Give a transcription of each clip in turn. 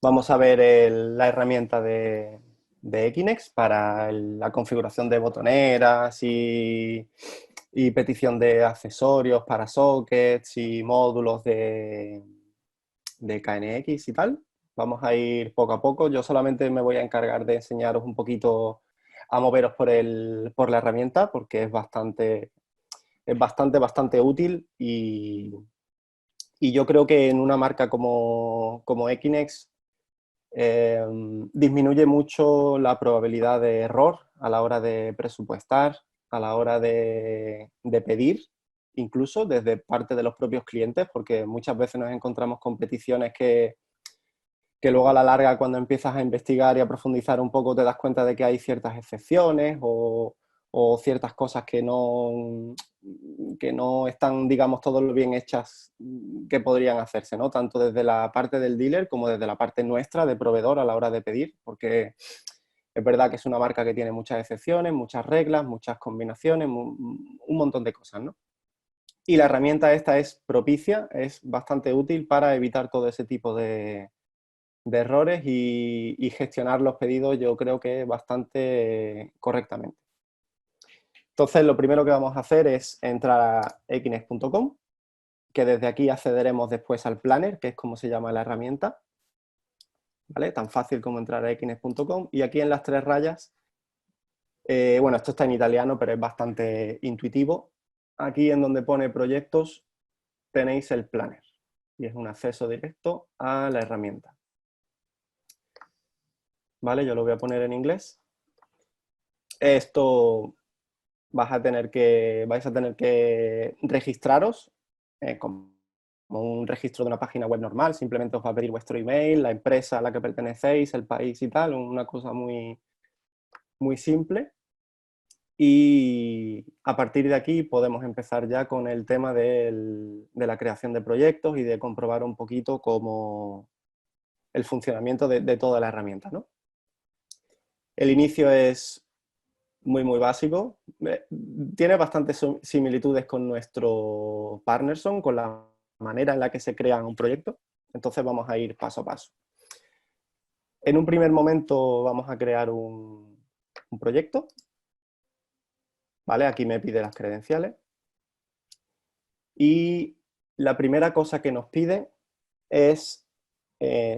Vamos a ver la herramienta de Equinex para la configuración de botoneras y petición de accesorios para sockets y módulos de KNX y tal. Vamos a ir poco a poco. Yo solamente me voy a encargar de enseñaros un poquito a moveros por la herramienta porque bastante útil y yo creo que en una marca como Equinex disminuye mucho la probabilidad de error a la hora de presupuestar, a la hora de pedir, incluso desde parte de los propios clientes, porque muchas veces nos encontramos con peticiones que luego a la larga cuando empiezas a investigar y a profundizar un poco te das cuenta de que hay ciertas excepciones o ciertas cosas que no están, digamos, todo lo bien hechas que podrían hacerse, ¿no? Tanto desde la parte del dealer como desde la parte nuestra de proveedor a la hora de pedir, porque es verdad que es una marca que tiene muchas excepciones, muchas reglas, muchas combinaciones, un montón de cosas, ¿no? Y la herramienta esta es propicia, es bastante útil para evitar todo ese tipo de errores y gestionar los pedidos yo creo que bastante correctamente. Entonces, lo primero que vamos a hacer es entrar a equines.com, que desde aquí accederemos después al planner, que es como se llama la herramienta, ¿vale? Tan fácil como entrar a equines.com y aquí en las tres rayas, bueno, esto está en italiano, pero es bastante intuitivo. Aquí en donde pone proyectos tenéis el planner y es un acceso directo a la herramienta. ¿Vale? Yo lo voy a poner en inglés. Esto vais a tener que registraros como un registro de una página web normal, simplemente os va a pedir vuestro email, la empresa a la que pertenecéis, el país y tal, una cosa muy simple. Y a partir de aquí podemos empezar ya con el tema de la creación de proyectos y de comprobar un poquito cómo el funcionamiento de toda la herramienta, ¿no? El inicio es muy básico. Tiene bastantes similitudes con nuestro Partnerson, con la manera en la que se crea un proyecto. Entonces vamos a ir paso a paso. En un primer momento vamos a crear un proyecto. ¿Vale? Aquí me pide las credenciales. Y la primera cosa que nos pide es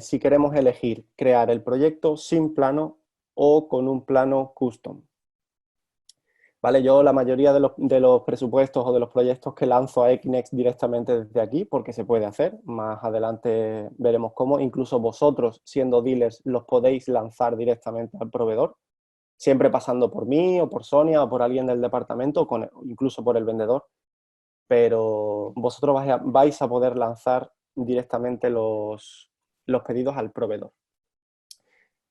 si queremos elegir crear el proyecto sin plano o con un plano custom. ¿Vale? Yo la mayoría de los presupuestos o de los proyectos que lanzo a Equinex directamente desde aquí, porque se puede hacer, más adelante veremos cómo, incluso vosotros siendo dealers los podéis lanzar directamente al proveedor, siempre pasando por mí o por Sonia o por alguien del departamento, o incluso por el vendedor, pero vosotros vais a poder lanzar directamente los pedidos al proveedor.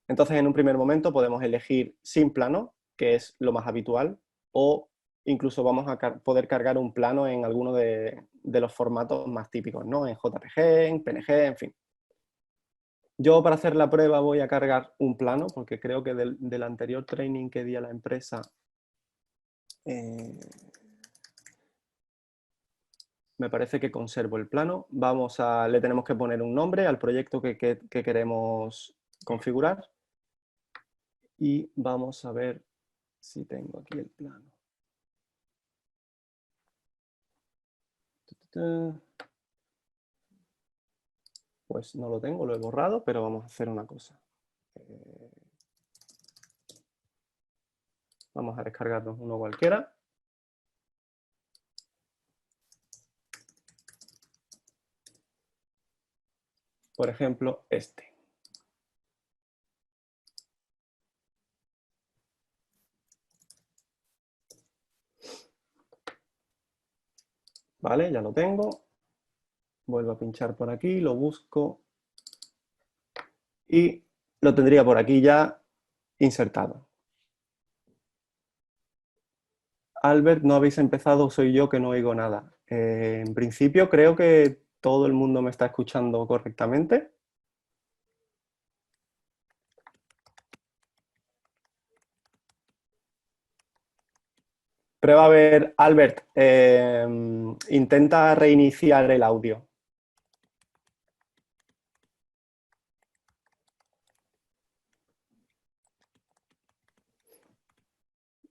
Entonces, en un primer momento podemos elegir sin plano, que es lo más habitual, o incluso vamos a poder cargar un plano en alguno de los formatos más típicos, ¿no? En JPG, en PNG, en fin. Yo para hacer la prueba voy a cargar un plano, porque creo que del anterior training que di a la empresa me parece que conservo el plano. Le tenemos que poner un nombre al proyecto que queremos configurar y vamos a ver si tengo aquí el plano. Pues no lo tengo, lo he borrado, pero vamos a hacer una cosa. Vamos a descargarnos uno cualquiera. Por ejemplo, este. Vale, ya lo tengo. Vuelvo a pinchar por aquí, lo busco y lo tendría por aquí ya insertado. Albert, no habéis empezado, soy yo que no oigo nada. En principio creo que todo el mundo me está escuchando correctamente. Prueba a ver, Albert, intenta reiniciar el audio.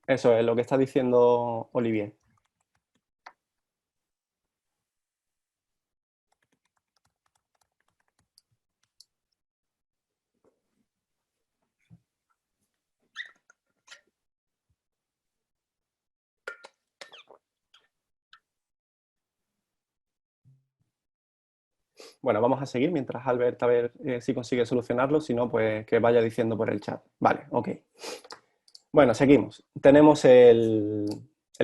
Eso es lo que está diciendo Olivier. Bueno, vamos a seguir mientras Albert a ver si consigue solucionarlo, si no, pues que vaya diciendo por el chat. Vale, ok. Bueno, seguimos. Tenemos el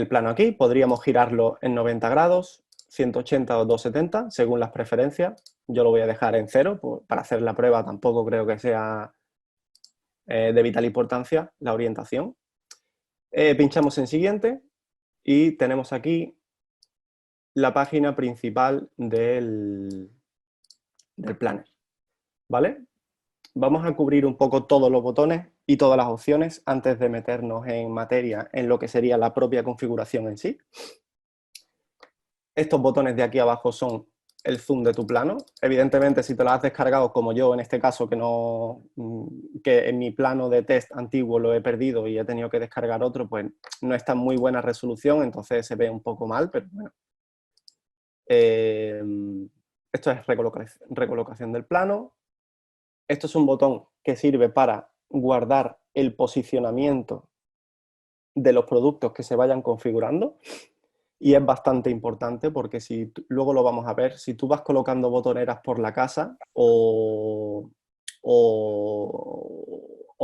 plano aquí, podríamos girarlo en 90 grados, 180 o 270, según las preferencias. Yo lo voy a dejar en 0, pues, para hacer la prueba tampoco creo que sea de vital importancia la orientación. Pinchamos en siguiente y tenemos aquí la página principal del planner, ¿vale? Vamos a cubrir un poco todos los botones y todas las opciones antes de meternos en materia en lo que sería la propia configuración en sí. Estos botones de aquí abajo son el zoom de tu plano. Evidentemente, si te lo has descargado, como yo en este caso, que en mi plano de test antiguo lo he perdido y he tenido que descargar otro, pues no está en muy buena resolución, entonces se ve un poco mal, pero bueno. Esto es recolocación del plano. Esto es un botón que sirve para guardar el posicionamiento de los productos que se vayan configurando. Y es bastante importante porque luego lo vamos a ver, si tú vas colocando botoneras por la casa o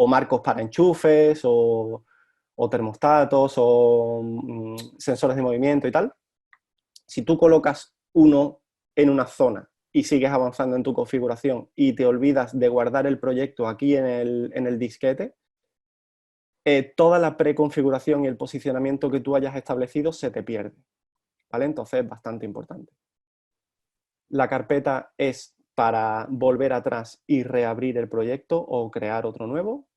marcos para enchufes o termostatos o sensores de movimiento y tal, si tú colocas uno en una zona y sigues avanzando en tu configuración y te olvidas de guardar el proyecto aquí en el disquete, toda la preconfiguración y el posicionamiento que tú hayas establecido se te pierde. ¿Vale? Entonces es bastante importante. La carpeta es para volver atrás y reabrir el proyecto o crear otro nuevo.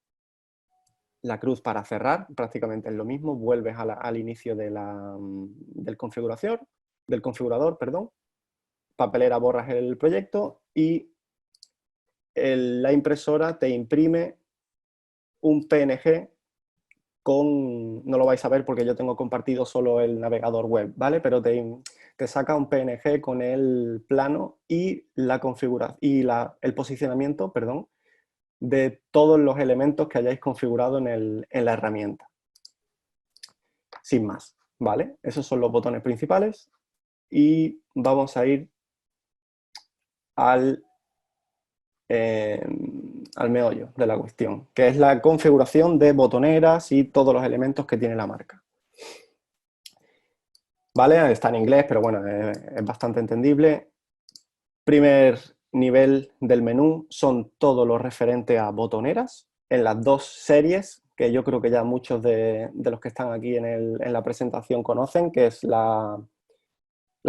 La cruz para cerrar, prácticamente es lo mismo, vuelves al inicio del configurador, perdón. Papelera, borras el proyecto y la impresora te imprime un PNG no lo vais a ver porque yo tengo compartido solo el navegador web, ¿vale? Pero te saca un PNG con el plano y la configuración y el posicionamiento, perdón, de todos los elementos que hayáis configurado en la herramienta. Sin más, ¿vale? Esos son los botones principales y vamos a ir al meollo de la cuestión, que es la configuración de botoneras y todos los elementos que tiene la marca. ¿Vale? Está en inglés, pero bueno, es bastante entendible. Primer nivel del menú son todo lo referente a botoneras, en las dos series, que yo creo que ya muchos de los que están aquí en la presentación conocen, que es la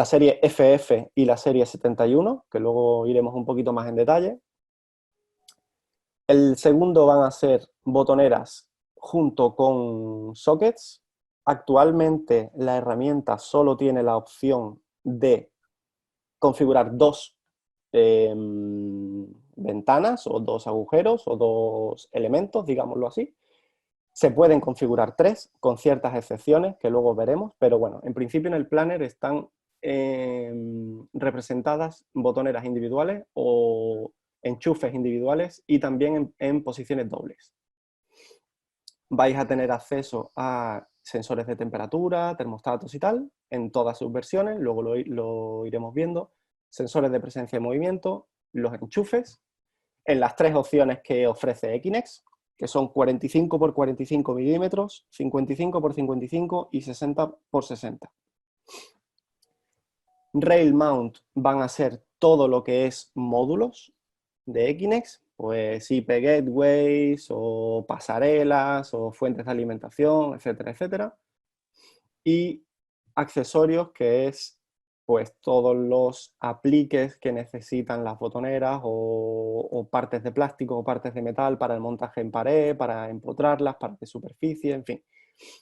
serie FF y la serie 71, que luego iremos un poquito más en detalle. El segundo van a ser botoneras junto con sockets. Actualmente la herramienta solo tiene la opción de configurar dos ventanas o dos agujeros o dos elementos, digámoslo así. Se pueden configurar tres con ciertas excepciones que luego veremos, pero bueno, en principio en el planner están representadas botoneras individuales o enchufes individuales y también en posiciones dobles. Vais a tener acceso a sensores de temperatura, termostatos y tal, en todas sus versiones, luego lo iremos viendo, sensores de presencia de movimiento, los enchufes, en las tres opciones que ofrece Equinex, que son 45 por 45 milímetros, 55 por 55 y 60 por 60. Rail Mount van a ser todo lo que es módulos de Equinex, pues IP gateways o pasarelas o fuentes de alimentación, etcétera, etcétera. Y accesorios, que es pues todos los apliques que necesitan las botoneras o partes de plástico o partes de metal para el montaje en pared, para empotrarlas, para de superficie, en fin.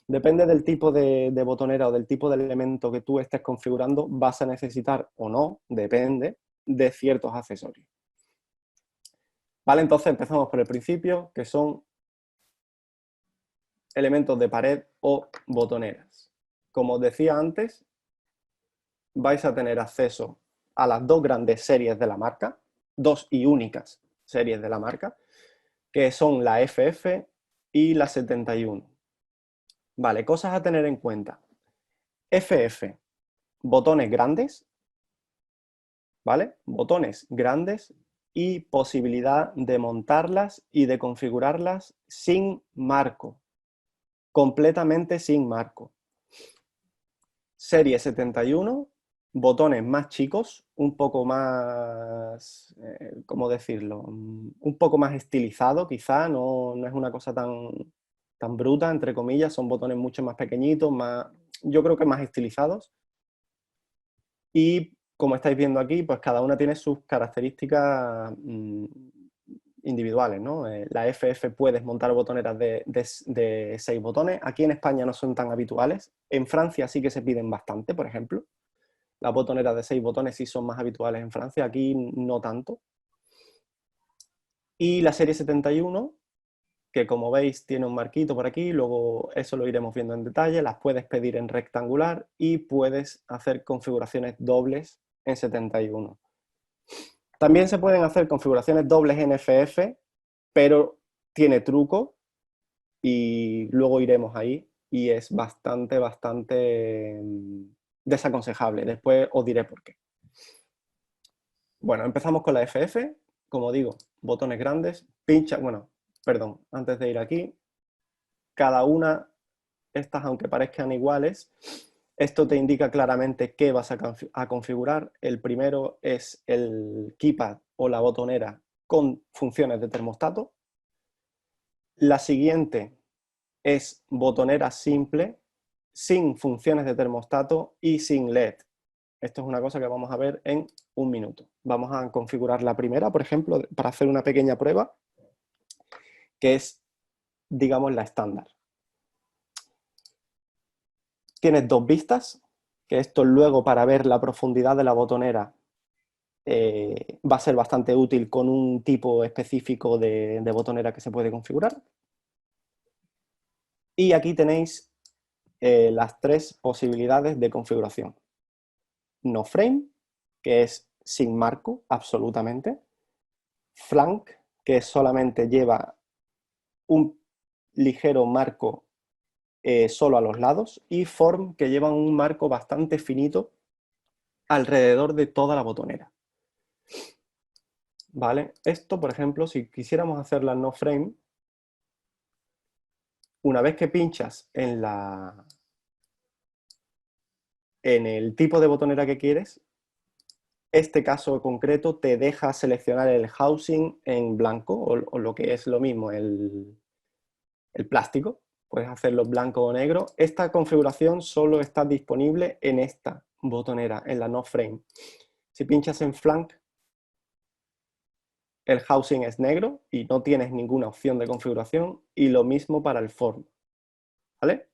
Depende del tipo de botonera o del tipo de elemento que tú estés configurando, vas a necesitar o no, depende, de ciertos accesorios. Vale, entonces empezamos por el principio, que son elementos de pared o botoneras. Como os decía antes, vais a tener acceso a las dos grandes series de la marca, dos y únicas series de la marca, que son la FF y la 71. Vale, cosas a tener en cuenta. FF, botones grandes, ¿vale? Botones grandes y posibilidad de montarlas y de configurarlas sin marco, completamente sin marco. Serie 71, botones más chicos, un poco más, ¿cómo decirlo? Un poco más estilizado, quizá, no es una cosa tan bruta, entre comillas, son botones mucho más pequeñitos, más, yo creo que más estilizados. Y como estáis viendo aquí, pues cada una tiene sus características individuales, ¿no? La FF puedes montar botoneras de 6 botones. Aquí en España no son tan habituales. En Francia sí que se piden bastante, por ejemplo. Las botoneras de 6 botones sí son más habituales en Francia, aquí no tanto. Y la serie 71, que como veis tiene un marquito por aquí, luego eso lo iremos viendo en detalle, las puedes pedir en rectangular y puedes hacer configuraciones dobles en 71. También se pueden hacer configuraciones dobles en FF, pero tiene truco y luego iremos ahí y es bastante desaconsejable. Después os diré por qué. Bueno, empezamos con la FF. Como digo, botones grandes, pincha, bueno, perdón, antes de ir aquí, cada una, estas aunque parezcan iguales, esto te indica claramente qué vas a configurar. El primero es el keypad o la botonera con funciones de termostato. La siguiente es botonera simple, sin funciones de termostato y sin LED. Esto es una cosa que vamos a ver en un minuto. Vamos a configurar la primera, por ejemplo, para hacer una pequeña prueba, que es, digamos, la estándar. Tienes dos vistas, que esto luego para ver la profundidad de la botonera va a ser bastante útil con un tipo específico de botonera que se puede configurar. Y aquí tenéis las tres posibilidades de configuración. No frame, que es sin marco, absolutamente. Flank, que solamente lleva un ligero marco solo a los lados. Y form, que lleva un marco bastante finito alrededor de toda la botonera. ¿Vale? Esto, por ejemplo, si quisiéramos hacer la no frame, una vez que pinchas en el tipo de botonera que quieres, este caso concreto te deja seleccionar el housing en blanco o lo que es lo mismo, el plástico. Puedes hacerlo blanco o negro. Esta configuración solo está disponible en esta botonera, en la no frame. Si pinchas en flank, el housing es negro y no tienes ninguna opción de configuración, y lo mismo para el form. ¿Vale?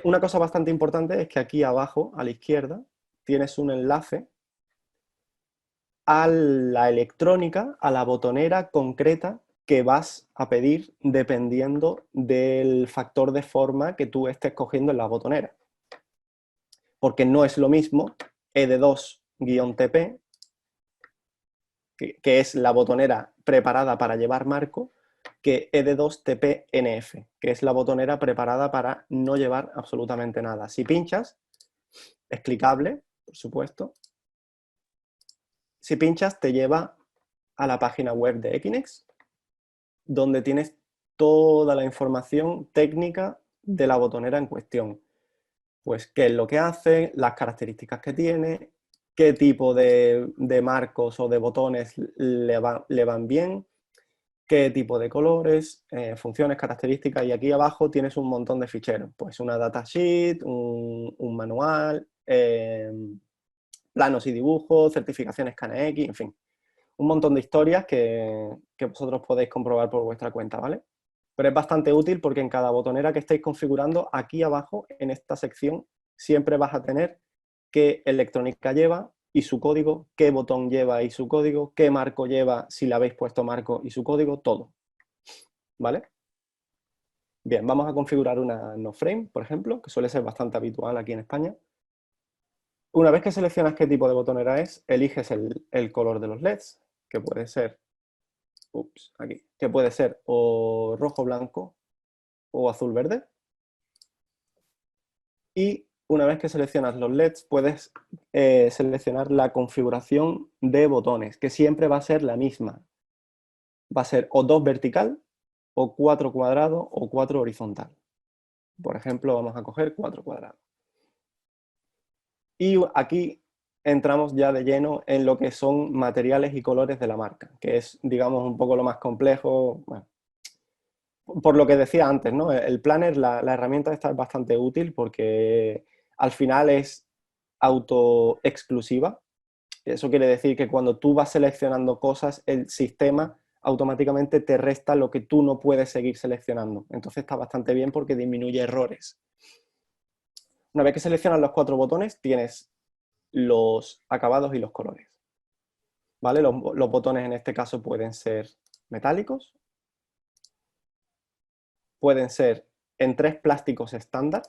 Una cosa bastante importante es que aquí abajo, a la izquierda, tienes un enlace a la electrónica, a la botonera concreta que vas a pedir dependiendo del factor de forma que tú estés cogiendo en la botonera. Porque no es lo mismo ED2-TP, que es la botonera preparada para llevar marco, que ED2-TP-NF, que es la botonera preparada para no llevar absolutamente nada. Si pinchas, es clicable, por supuesto. Si pinchas, te lleva a la página web de Equinix, donde tienes toda la información técnica de la botonera en cuestión. Pues qué es lo que hace, las características que tiene, qué tipo de marcos o de botones le van bien, qué tipo de colores, funciones, características, y aquí abajo tienes un montón de ficheros, pues una datasheet, un manual, planos y dibujos, certificaciones KNX, en fin, un montón de historias que vosotros podéis comprobar por vuestra cuenta, ¿vale? Pero es bastante útil porque en cada botonera que estéis configurando, aquí abajo, en esta sección, siempre vas a tener qué electrónica lleva y su código, qué botón lleva y su código, qué marco lleva, si le habéis puesto marco y su código, todo. ¿Vale? Bien, vamos a configurar una no frame, por ejemplo, que suele ser bastante habitual aquí en España. Una vez que seleccionas qué tipo de botonera es, eliges el color de los LEDs, que puede ser, aquí, que puede ser o rojo, blanco o azul, verde. Y una vez que seleccionas los LEDs, puedes seleccionar la configuración de botones, que siempre va a ser la misma. Va a ser o 2 vertical, o 4 cuadrado, o 4 horizontal. Por ejemplo, vamos a coger 4 cuadrados. Y aquí entramos ya de lleno en lo que son materiales y colores de la marca, que es, digamos, un poco lo más complejo. Bueno, por lo que decía antes, ¿no? El planner, la herramienta esta es bastante útil porque al final es autoexclusiva. Eso quiere decir que cuando tú vas seleccionando cosas, el sistema automáticamente te resta lo que tú no puedes seguir seleccionando. Entonces está bastante bien porque disminuye errores. Una vez que seleccionas los 4 botones, tienes los acabados y los colores. ¿Vale? Los botones en este caso pueden ser metálicos, pueden ser en 3 plásticos estándar,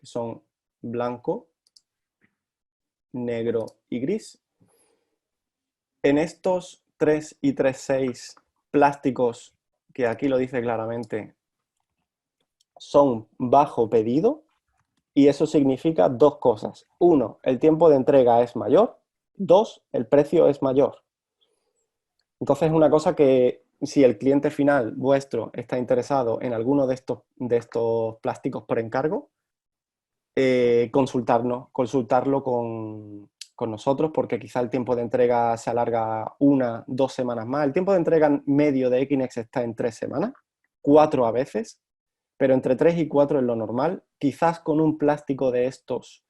que son blanco, negro y gris. En estos 3 y 3,6 plásticos, que aquí lo dice claramente, son bajo pedido, y eso significa 2 cosas. 1, el tiempo de entrega es mayor. 2, el precio es mayor. Entonces es una cosa que si el cliente final vuestro está interesado en alguno de estos plásticos por encargo, consultarlo con nosotros, porque quizá el tiempo de entrega se alarga 1, 2 semanas más. El tiempo de entrega medio de Equinex está en 3 semanas, 4 a veces, pero entre 3 y 4 es lo normal. Quizás con un plástico de estos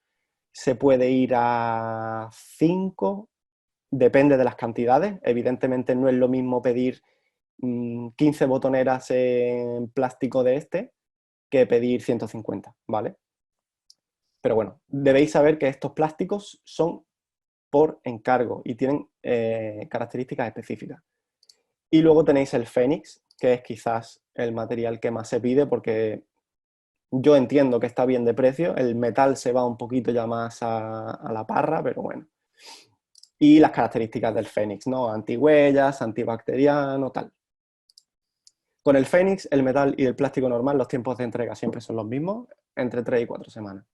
se puede ir a 5, depende de las cantidades. Evidentemente no es lo mismo pedir 15 botoneras en plástico de este que pedir 150, ¿vale? Pero bueno, debéis saber que estos plásticos son por encargo y tienen características específicas. Y luego tenéis el Fénix, que es quizás el material que más se pide porque yo entiendo que está bien de precio. El metal se va un poquito ya más a la parra, pero bueno. Y las características del Fénix, ¿no? Antihuellas, antibacteriano, tal. Con el Fénix, el metal y el plástico normal, los tiempos de entrega siempre son los mismos, entre 3 y 4 semanas.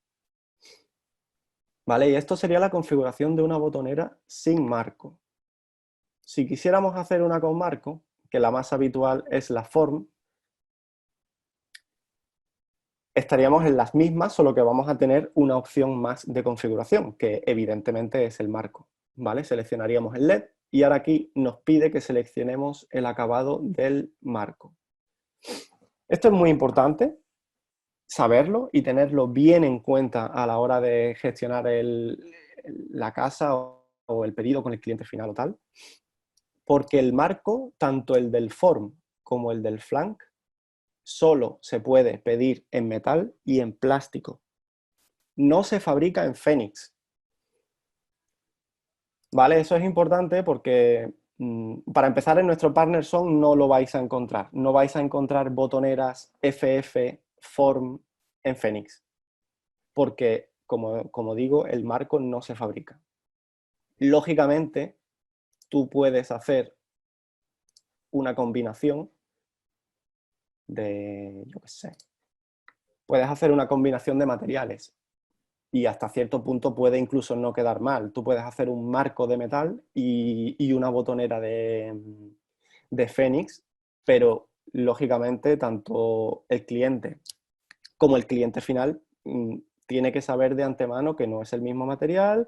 ¿Vale? Y esto sería la configuración de una botonera sin marco. Si quisiéramos hacer una con marco, que la más habitual es la Form, estaríamos en las mismas, solo que vamos a tener una opción más de configuración, que evidentemente es el marco. ¿Vale? Seleccionaríamos el LED y ahora aquí nos pide que seleccionemos el acabado del marco. Esto es muy importante, saberlo y tenerlo bien en cuenta a la hora de gestionar la casa o el pedido con el cliente final o tal, porque el marco, tanto el del form como el del flank, solo se puede pedir en metal y en plástico. No se fabrica en Fénix. ¿Vale? Eso es importante porque para empezar en nuestro Partner Zone no lo vais a encontrar. No vais a encontrar botoneras FF Form en Fénix. Porque, como digo, el marco no se fabrica. Lógicamente, tú puedes hacer una combinación de, yo qué sé, puedes hacer una combinación de materiales y hasta cierto punto puede incluso no quedar mal. Tú puedes hacer un marco de metal y una botonera de Fénix, pero lógicamente tanto el cliente como el cliente final tiene que saber de antemano que no es el mismo material,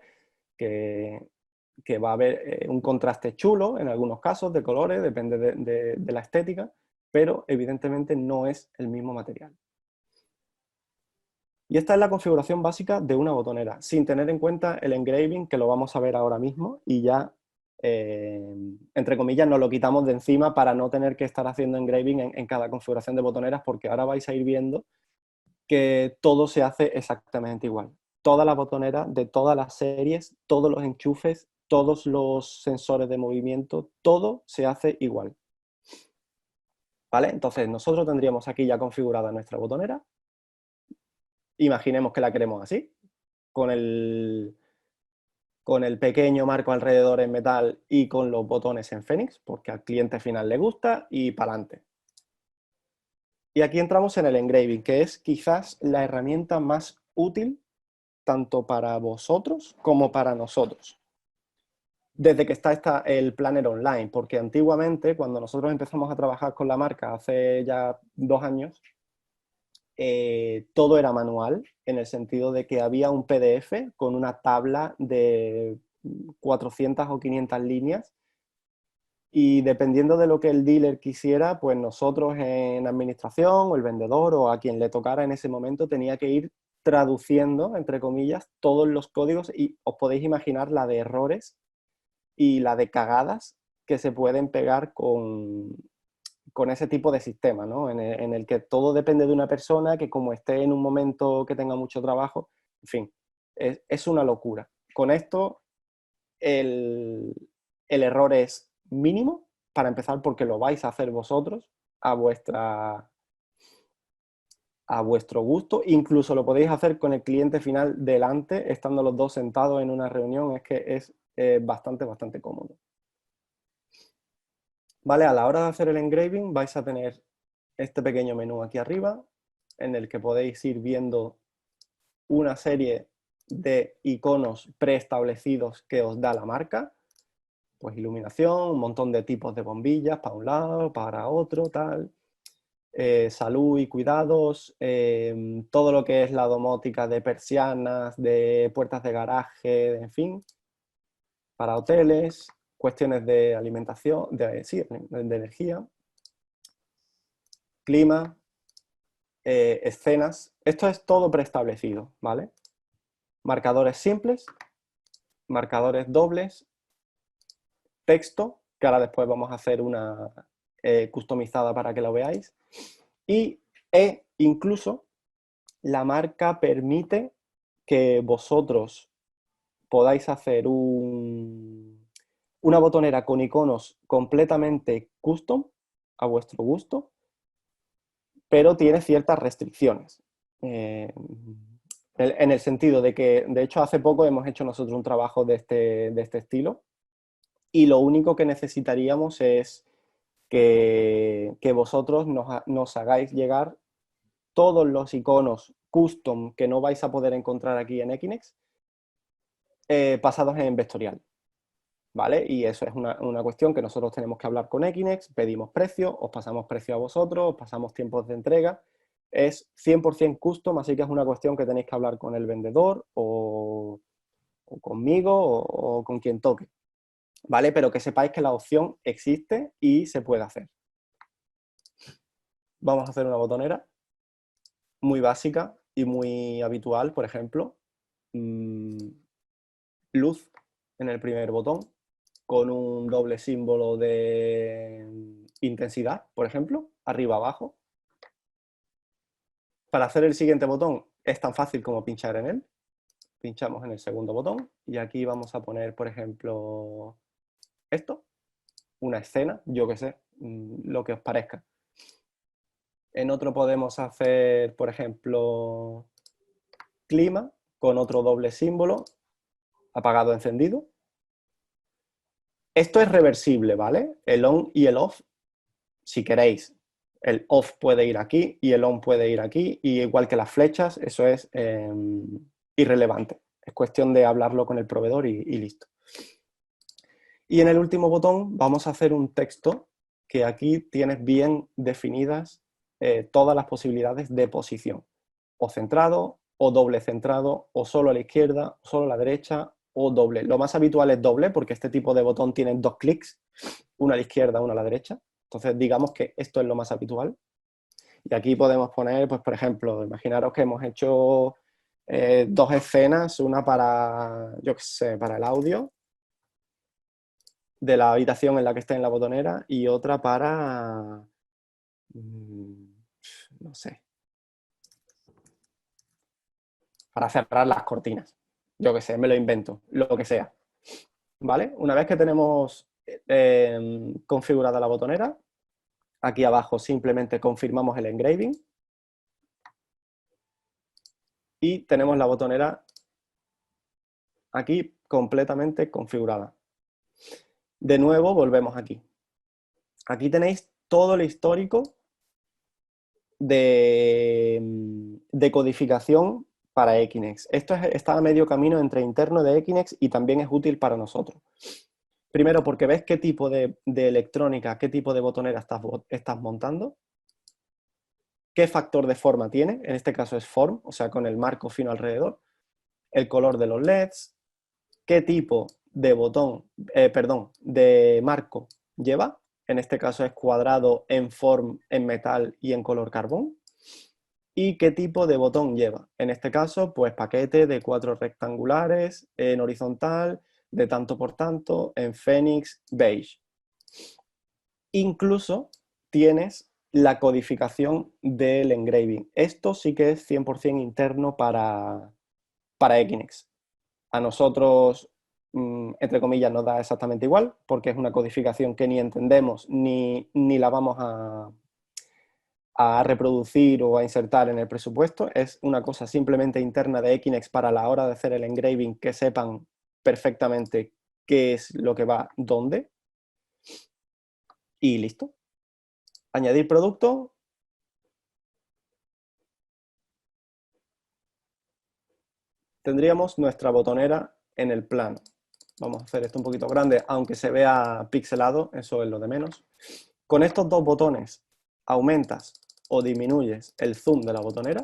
que va a haber un contraste chulo en algunos casos de colores, depende de la estética, pero evidentemente no es el mismo material. Y esta es la configuración básica de una botonera, sin tener en cuenta el engraving, que lo vamos a ver ahora mismo, y ya, entre comillas, nos lo quitamos de encima para no tener que estar haciendo engraving en cada configuración de botoneras, porque ahora vais a ir viendo que todo se hace exactamente igual. Todas las botoneras de todas las series, todos los enchufes, todos los sensores de movimiento, todo se hace igual. ¿vale? Entonces nosotros tendríamos aquí ya configurada nuestra botonera. Imaginemos que la queremos así, con el pequeño marco alrededor en metal y con los botones en Phoenix, porque al cliente final le gusta, y para adelante. Y aquí entramos en el engraving, que es quizás la herramienta más útil tanto para vosotros como para nosotros, desde que está el planner online, porque antiguamente, cuando nosotros empezamos a trabajar con la marca hace ya 2 años, todo era manual, en el sentido de que había un PDF con una tabla de 400 o 500 líneas, y dependiendo de lo que el dealer quisiera, pues nosotros en administración o el vendedor o a quien le tocara en ese momento tenía que ir traduciendo, entre comillas, todos los códigos, y os podéis imaginar la de errores y la de cagadas que se pueden pegar con ese tipo de sistema, ¿no? En el que todo depende de una persona que, como esté en un momento que tenga mucho trabajo, en fin, es una locura. Con esto el error es mínimo, para empezar, porque lo vais a hacer vosotros a vuestro gusto. Incluso lo podéis hacer con el cliente final delante, estando los dos sentados en una reunión. Es que es bastante cómodo. Vale, a la hora de hacer el engraving vais a tener este pequeño menú aquí arriba, en el que podéis ir viendo una serie de iconos preestablecidos que os da la marca. Pues iluminación, un montón de tipos de bombillas para un lado, para otro, tal. Salud y cuidados, todo lo que es la domótica de persianas, de puertas de garaje, en fin, para hoteles, cuestiones de alimentación, sí, de energía, clima, escenas. Esto es todo preestablecido, ¿vale? Marcadores simples, marcadores dobles, texto, que ahora después vamos a hacer una customizada para que lo veáis, e incluso la marca permite que vosotros podáis hacer una botonera con iconos completamente custom, a vuestro gusto, pero tiene ciertas restricciones. En el sentido de que, de hecho, hace poco hemos hecho nosotros un trabajo de este estilo, y lo único que necesitaríamos es que vosotros nos hagáis llegar todos los iconos custom que no vais a poder encontrar aquí en Equinex, pasados en vectorial, ¿vale? Y eso es una cuestión que nosotros tenemos que hablar con Equinex, pedimos precio, os pasamos precio a vosotros, os pasamos tiempos de entrega. Es 100% custom, así que es una cuestión que tenéis que hablar con el vendedor o conmigo o con quien toque, ¿vale? Pero que sepáis que la opción existe y se puede hacer. Vamos a hacer una botonera muy básica y muy habitual, por ejemplo, luz en el primer botón, con un doble símbolo de intensidad, por ejemplo, arriba abajo. Para hacer el siguiente botón es tan fácil como pinchar en él. Pinchamos en el segundo botón y aquí vamos a poner, por ejemplo, esto, una escena, yo que sé, lo que os parezca. En otro podemos hacer, por ejemplo, clima, con otro doble símbolo, apagado, encendido. Esto es reversible, ¿vale? El on y el off, si queréis. El off puede ir aquí y el on puede ir aquí, y igual que las flechas, eso es irrelevante. Es cuestión de hablarlo con el proveedor y listo. Y en el último botón vamos a hacer un texto que aquí tienes bien definidas todas las posibilidades de posición. O centrado, o doble centrado, o solo a la izquierda, o solo a la derecha, o doble. Lo más habitual es doble, porque este tipo de botón tiene 2 clics, uno a la izquierda, uno a la derecha. Entonces digamos que esto es lo más habitual. Y aquí podemos poner, pues por ejemplo, imaginaros que hemos hecho 2 escenas, una para, yo qué sé, para el audio de la habitación en la que esté en la botonera, y otra para, no sé, para cerrar las cortinas. Yo qué sé, me lo invento, lo que sea. ¿Vale? Una vez que tenemos configurada la botonera, Aquí abajo simplemente confirmamos el engraving. Y tenemos la botonera aquí completamente configurada. De nuevo, volvemos aquí. Aquí tenéis todo el histórico de codificación para Equinix. Esto está a medio camino entre interno de Equinix y también es útil para nosotros. Primero, porque ves qué tipo de electrónica, qué tipo de botonera estás montando, qué factor de forma tiene, en este caso es form, o sea, con el marco fino alrededor, el color de los LEDs, qué tipo de de marco lleva, en este caso es cuadrado, en form, en metal y en color carbón, y qué tipo de botón lleva, en este caso pues paquete de 4 rectangulares, en horizontal, de tanto por tanto, en Phoenix, beige. Incluso tienes la codificación del engraving. Esto sí que es 100% interno para Equinix. A nosotros, entre comillas, nos da exactamente igual, porque es una codificación que ni entendemos ni la vamos a reproducir o a insertar en el presupuesto. Es una cosa simplemente interna de Equinix para la hora de hacer el engraving, que sepan perfectamente qué es lo que va dónde. Y listo. Añadir producto. Tendríamos nuestra botonera en el plano. Vamos a hacer esto un poquito grande, aunque se vea pixelado, eso es lo de menos. Con estos dos botones aumentas o disminuyes el zoom de la botonera.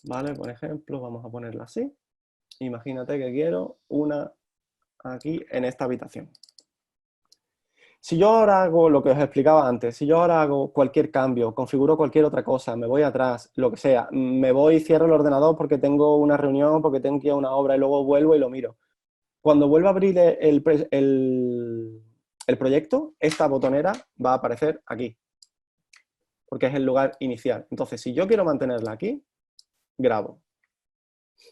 ¿Vale? Por ejemplo, vamos a ponerla así. Imagínate que quiero una aquí en esta habitación. Si yo ahora hago lo que os explicaba antes, si yo ahora hago cualquier cambio, configuro cualquier otra cosa, me voy atrás, lo que sea, me voy y cierro el ordenador porque tengo una reunión, porque tengo que ir a una obra y luego vuelvo y lo miro. Cuando vuelva a abrir el proyecto, esta botonera va a aparecer aquí, porque es el lugar inicial. Entonces, si yo quiero mantenerla aquí, grabo.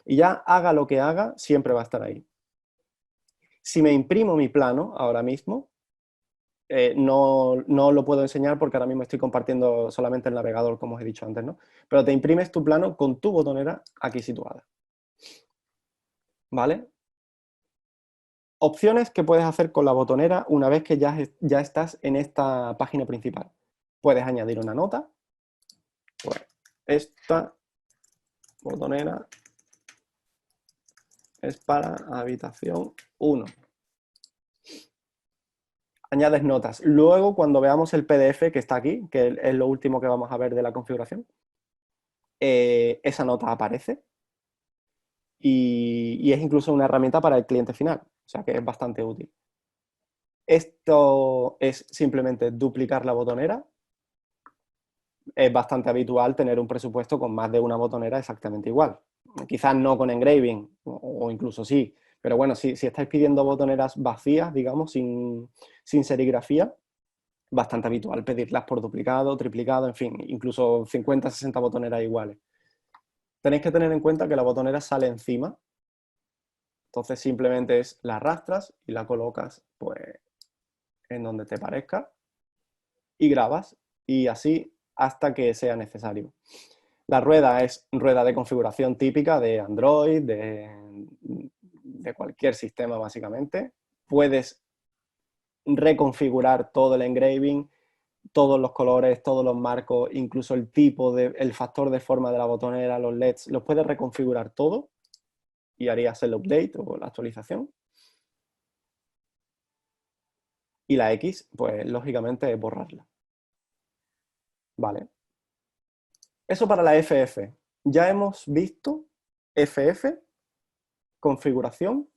Y ya haga lo que haga, siempre va a estar ahí. Si me imprimo mi plano ahora mismo, no lo puedo enseñar porque ahora mismo estoy compartiendo solamente el navegador, como os he dicho antes, ¿no? Pero te imprimes tu plano con tu botonera aquí situada. ¿Vale? Opciones que puedes hacer con la botonera una vez que ya estás en esta página principal. Puedes añadir una nota. Pues esta botonera es para habitación 1. Añades notas. Luego, cuando veamos el PDF que está aquí, que es lo último que vamos a ver de la configuración, esa nota aparece y es incluso una herramienta para el cliente final, o sea que es bastante útil. Esto es simplemente duplicar la botonera. Es bastante habitual tener un presupuesto con más de una botonera exactamente igual. Quizás no con engraving, o incluso sí, pero bueno, si estáis pidiendo botoneras vacías, digamos, sin serigrafía, bastante habitual pedirlas por duplicado, triplicado, en fin, incluso 50, 60 botoneras iguales. Tenéis que tener en cuenta que la botonera sale encima, entonces simplemente la arrastras y la colocas pues en donde te parezca y grabas, y así hasta que sea necesario. La rueda es rueda de configuración típica de Android, de cualquier sistema básicamente. Puedes reconfigurar todo el engraving, todos los colores, todos los marcos, incluso el factor de forma de la botonera, los LEDs, los puedes reconfigurar todo y harías el update o la actualización. Y la X, pues lógicamente es borrarla. Vale. Eso para la FF. Ya hemos visto FF, configuración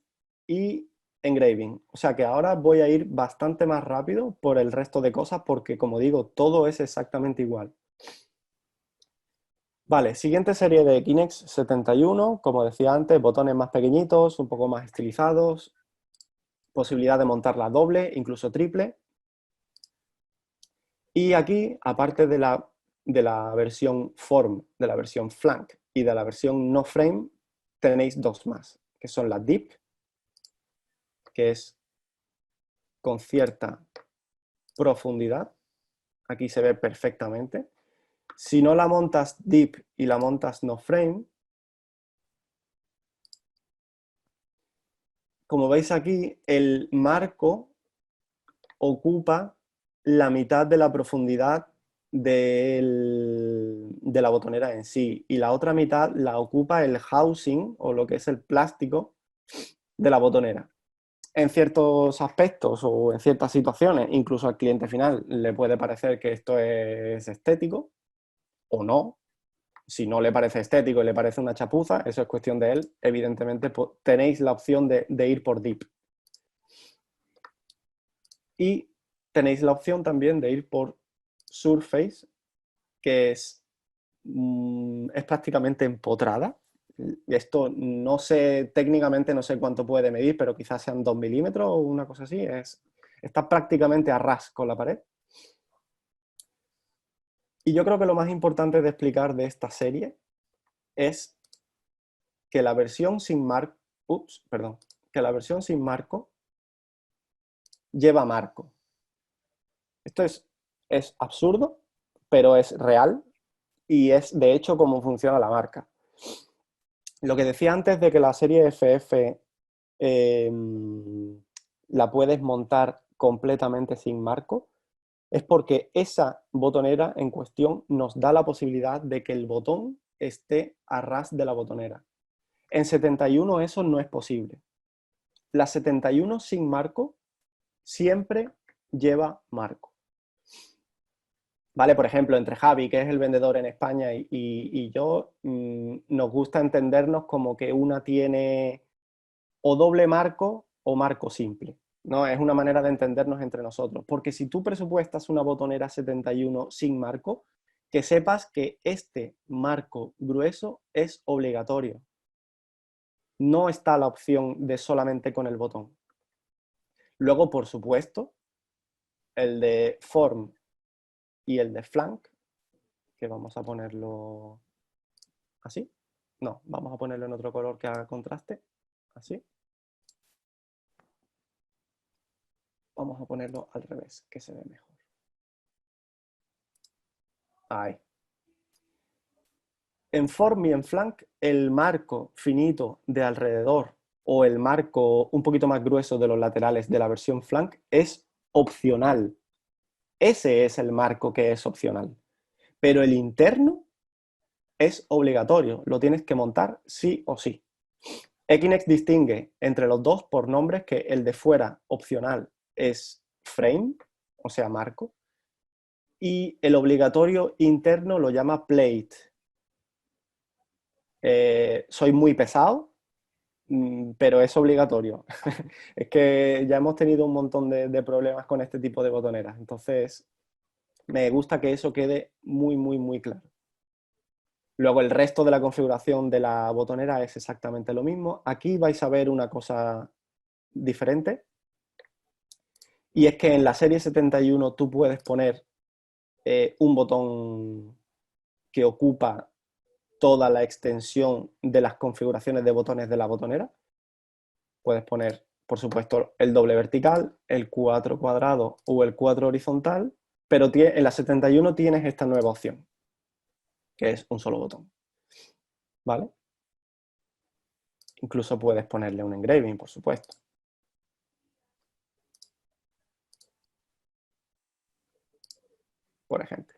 y engraving. O sea que ahora voy a ir bastante más rápido por el resto de cosas porque, como digo, todo es exactamente igual. Vale, siguiente serie de Equinix 71, como decía antes, botones más pequeñitos, un poco más estilizados, posibilidad de montarla doble, incluso triple. Y aquí, aparte de la versión Form, de la versión Flank y de la versión No Frame, tenéis dos más, que son la Deep, que es con cierta profundidad, Aquí se ve perfectamente. Si no la montas deep y la montas no frame, como veis aquí, el marco ocupa la mitad de la profundidad de la botonera en sí, y la otra mitad la ocupa el housing, o lo que es el plástico, de la botonera. En ciertos aspectos o en ciertas situaciones, incluso al cliente final le puede parecer que esto es estético, o no. Si no le parece estético y le parece una chapuza, eso es cuestión de él. Evidentemente, pues, tenéis la opción de ir por deep. Y tenéis la opción también de ir por surface, que es prácticamente empotrada. Esto no sé, técnicamente no sé cuánto puede medir, pero quizás sean 2 milímetros o una cosa así. Está prácticamente a ras con la pared. Y yo creo que lo más importante de explicar de esta serie es que la versión sin marco, que la versión sin marco lleva marco. Esto es absurdo, pero es real y es de hecho cómo funciona la marca. Lo que decía antes de que la serie FF la puedes montar completamente sin marco, es porque esa botonera en cuestión nos da la posibilidad de que el botón esté a ras de la botonera. En 71 eso no es posible. La 71 sin marco siempre lleva marco. ¿Vale? Por ejemplo, entre Javi, que es el vendedor en España, y yo, nos gusta entendernos como que una tiene o doble marco o marco simple, ¿no? Es una manera de entendernos entre nosotros. Porque si tú presupuestas una botonera 71 sin marco, que sepas que este marco grueso es obligatorio. No está la opción de solamente con el botón. Luego, por supuesto, el de form y el de flank, que vamos a ponerlo así. No, vamos a ponerlo en otro color que haga contraste. Así. Vamos a ponerlo al revés, que se ve mejor. Ahí. En form y en flank, el marco finito de alrededor o el marco un poquito más grueso de los laterales de la versión flank es opcional. Ese es el marco que es opcional. Pero el interno es obligatorio, lo tienes que montar sí o sí. Equinex distingue entre los dos por nombres, que el de fuera opcional es frame, o sea, marco, y el obligatorio interno lo llama plate. Soy muy pesado, pero es obligatorio. Es que ya hemos tenido un montón de problemas con este tipo de botoneras, entonces me gusta que eso quede muy, muy, muy claro. Luego el resto de la configuración de la botonera es exactamente lo mismo. Aquí vais a ver una cosa diferente, y es que en la serie 71 tú puedes poner un botón que ocupa toda la extensión de las configuraciones de botones de la botonera. Puedes poner, por supuesto, el doble vertical, el 4 cuadrado o el 4 horizontal, pero en la 71 tienes esta nueva opción, que es un solo botón. ¿Vale? Incluso puedes ponerle un engraving, por supuesto. Por ejemplo.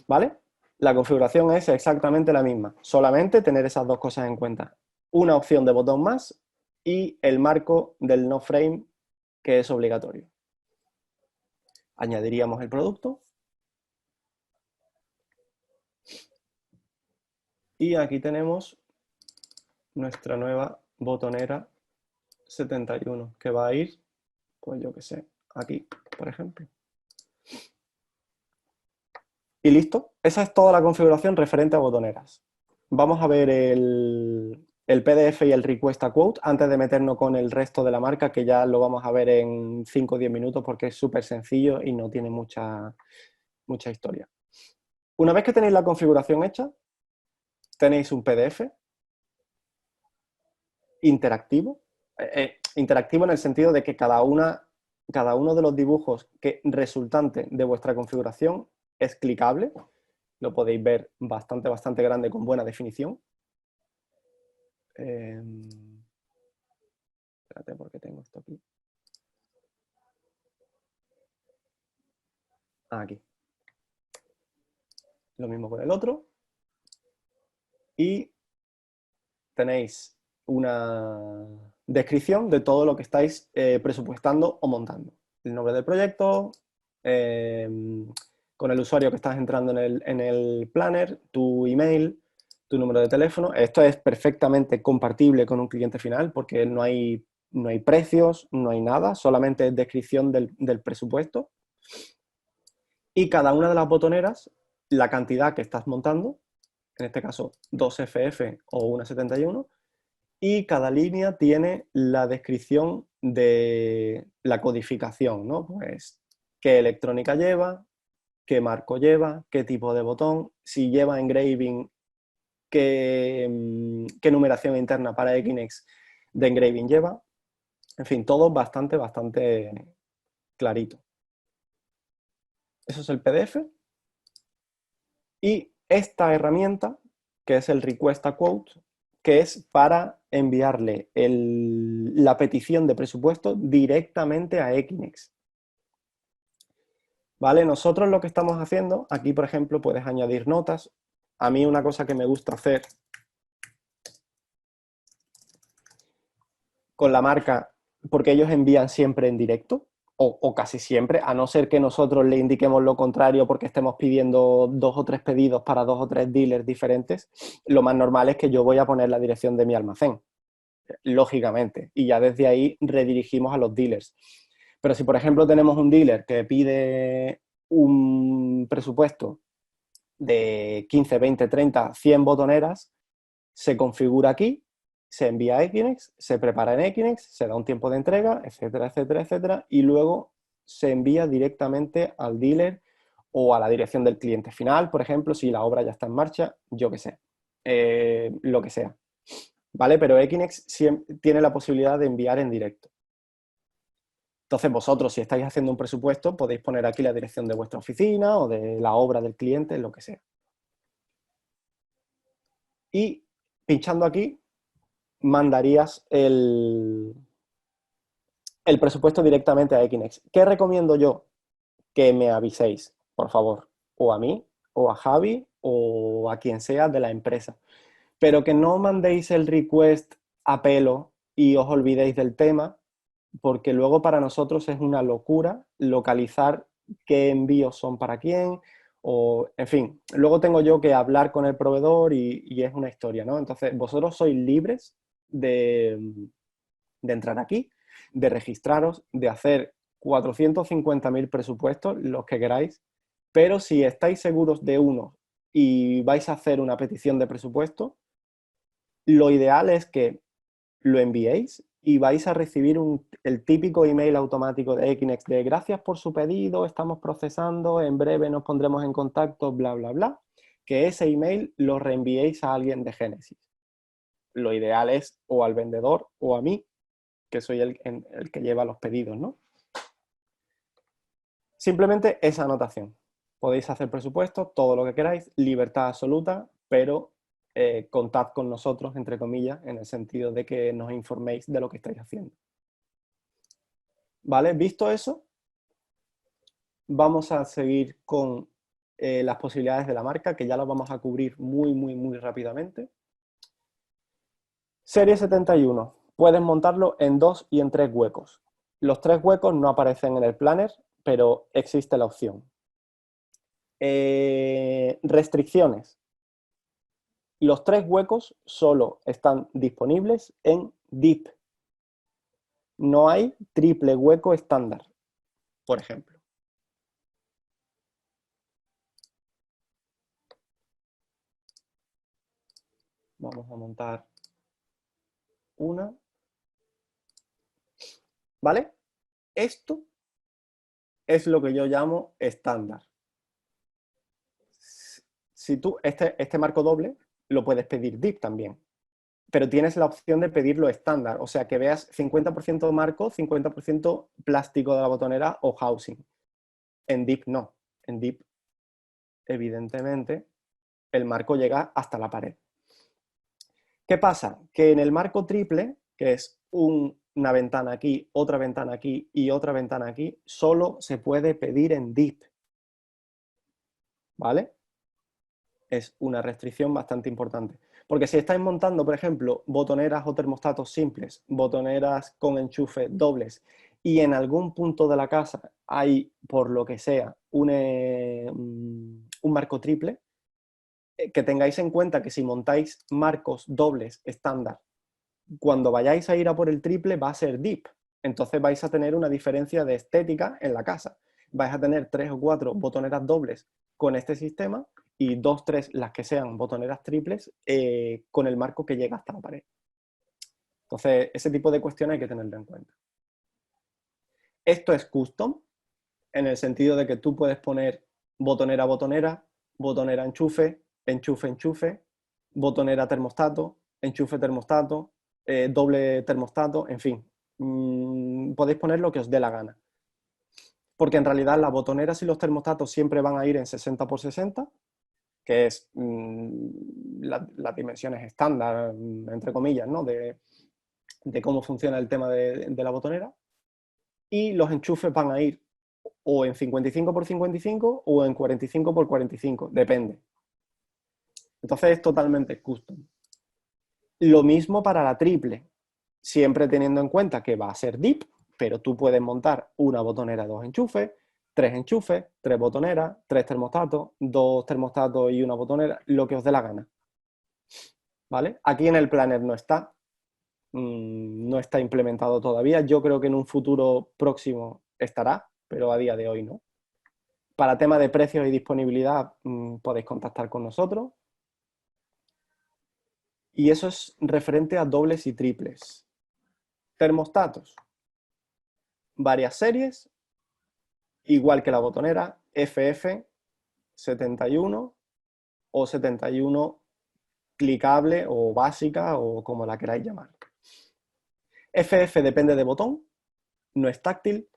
¿Vale? La configuración es exactamente la misma, solamente tener esas dos cosas en cuenta. Una opción de botón más y el marco del no frame, que es obligatorio. Añadiríamos el producto. Y aquí tenemos nuestra nueva botonera 71, que va a ir, pues yo qué sé, aquí, por ejemplo. Y listo. Esa es toda la configuración referente a botoneras. Vamos a ver el PDF y el request a quote antes de meternos con el resto de la marca, que ya lo vamos a ver en 5 o 10 minutos porque es súper sencillo y no tiene mucha historia. Una vez que tenéis la configuración hecha, tenéis un PDF interactivo. Interactivo en el sentido de que cada una cada uno de los dibujos que resultante de vuestra configuración es clicable. Lo podéis ver bastante grande con buena definición. Espérate porque tengo esto aquí. Aquí. Lo mismo con el otro. Y tenéis una descripción de todo lo que estáis presupuestando o montando. El nombre del proyecto, con el usuario que estás entrando en el planner, tu email, tu número de teléfono. Esto es perfectamente compatible con un cliente final porque no hay precios, no hay nada, solamente es descripción del presupuesto. Y cada una de las botoneras, la cantidad que estás montando, en este caso 2 FF o una 71, y cada línea tiene la descripción de la codificación, ¿no? Pues qué electrónica lleva, qué marco lleva, qué tipo de botón, si lleva engraving, qué numeración interna para Equinix de engraving lleva. En fin, todo bastante clarito. Eso es el PDF. Y esta herramienta, que es el Request a Quote, que es para enviarle la petición de presupuesto directamente a Equinix. ¿Vale? Nosotros lo que estamos haciendo, aquí por ejemplo puedes añadir notas. A mí una cosa que me gusta hacer con la marca, porque ellos envían siempre en directo, o casi siempre, a no ser que nosotros le indiquemos lo contrario porque estemos pidiendo 2 o 3 pedidos para 2 o 3 dealers diferentes, lo más normal es que yo voy a poner la dirección de mi almacén, lógicamente, y ya desde ahí redirigimos a los dealers. Pero si, por ejemplo, tenemos un dealer que pide un presupuesto de 15, 20, 30, 100 botoneras, se configura aquí, se envía a Equinix, se prepara en Equinix, se da un tiempo de entrega, etcétera, etcétera, etcétera, y luego se envía directamente al dealer o a la dirección del cliente final, por ejemplo, si la obra ya está en marcha, yo qué sé, lo que sea. ¿Vale? Pero Equinix tiene la posibilidad de enviar en directo. Entonces vosotros, si estáis haciendo un presupuesto, podéis poner aquí la dirección de vuestra oficina o de la obra del cliente, lo que sea. Y pinchando aquí, mandarías el presupuesto directamente a Equinix. ¿Qué recomiendo yo? Que me aviséis, por favor, o a mí, o a Javi, o a quien sea de la empresa. Pero que no mandéis el request a pelo y os olvidéis del tema, porque luego para nosotros es una locura localizar qué envíos son para quién, o, en fin, luego tengo yo que hablar con el proveedor y es una historia, ¿no? Entonces, vosotros sois libres de entrar aquí, de registraros, de hacer 450.000 presupuestos, los que queráis, pero si estáis seguros de uno y vais a hacer una petición de presupuesto, lo ideal es que lo enviéis y vais a recibir el típico email automático de Equinix de gracias por su pedido, estamos procesando, en breve nos pondremos en contacto, bla, bla, bla, que ese email lo reenviéis a alguien de Génesis. Lo ideal es o al vendedor o a mí, que soy el que lleva los pedidos, ¿no? Simplemente esa anotación. Podéis hacer presupuestos, todo lo que queráis, libertad absoluta, pero contad con nosotros, entre comillas, en el sentido de que nos informéis de lo que estáis haciendo. ¿Vale? Visto eso, vamos a seguir con las posibilidades de la marca, que ya las vamos a cubrir muy rápidamente. Serie 71. Puedes montarlo en 2 y en 3 huecos. Los 3 huecos no aparecen en el planner, pero existe la opción. Restricciones. Los 3 huecos solo están disponibles en DIP. No hay triple hueco estándar, por ejemplo. Vamos a montar una. ¿Vale? Esto es lo que yo llamo estándar. Si tú, este marco doble lo puedes pedir DIP también. pero tienes la opción de pedirlo estándar, o sea, que veas 50% marco, 50% plástico de la botonera o housing. En Deep no. En Deep, evidentemente, el marco llega hasta la pared. ¿Qué pasa? Que en el marco triple, que es una ventana aquí, otra ventana aquí y otra ventana aquí, solo se puede pedir en Deep. ¿Vale? Es una restricción bastante importante. Porque si estáis montando, por ejemplo, botoneras o termostatos simples, botoneras con enchufe dobles, y en algún punto de la casa hay, por lo que sea, un marco triple, que tengáis en cuenta que si montáis marcos dobles estándar, cuando vayáis a ir a por el triple va a ser deep. Entonces vais a tener una diferencia de estética en la casa. Vais a tener 3 o 4 botoneras dobles con este sistema y 2, 3, las que sean botoneras triples, con el marco que llega hasta la pared. Entonces, ese tipo de cuestiones hay que tenerlo en cuenta. Esto es custom, en el sentido de que tú puedes poner botonera, botonera, botonera, enchufe, enchufe, enchufe, botonera, termostato, enchufe, termostato, doble termostato, en fin. Podéis poner lo que os dé la gana. Porque en realidad las botoneras y los termostatos siempre van a ir en 60 por 60, que es las dimensiones estándar, entre comillas, ¿no? de cómo funciona el tema de la botonera. Y los enchufes van a ir o en 55 por 55 o en 45 por 45, depende. Entonces es totalmente custom. Lo mismo para la triple, siempre teniendo en cuenta que va a ser deep, pero tú puedes montar una botonera, 2 enchufes, 3 enchufes, 3 botoneras, 3 termostatos, 2 termostatos y una botonera, lo que os dé la gana. ¿Vale? Aquí en el planner no está, no está implementado todavía. Yo creo que en un futuro próximo estará, pero a día de hoy no. Para tema de precios y disponibilidad, podéis contactar con nosotros. Y eso es referente a dobles y triples. Termostatos. Varias series, igual que la botonera, FF 71 o 71 clicable o básica o como la queráis llamar. FF depende de botón, no es táctil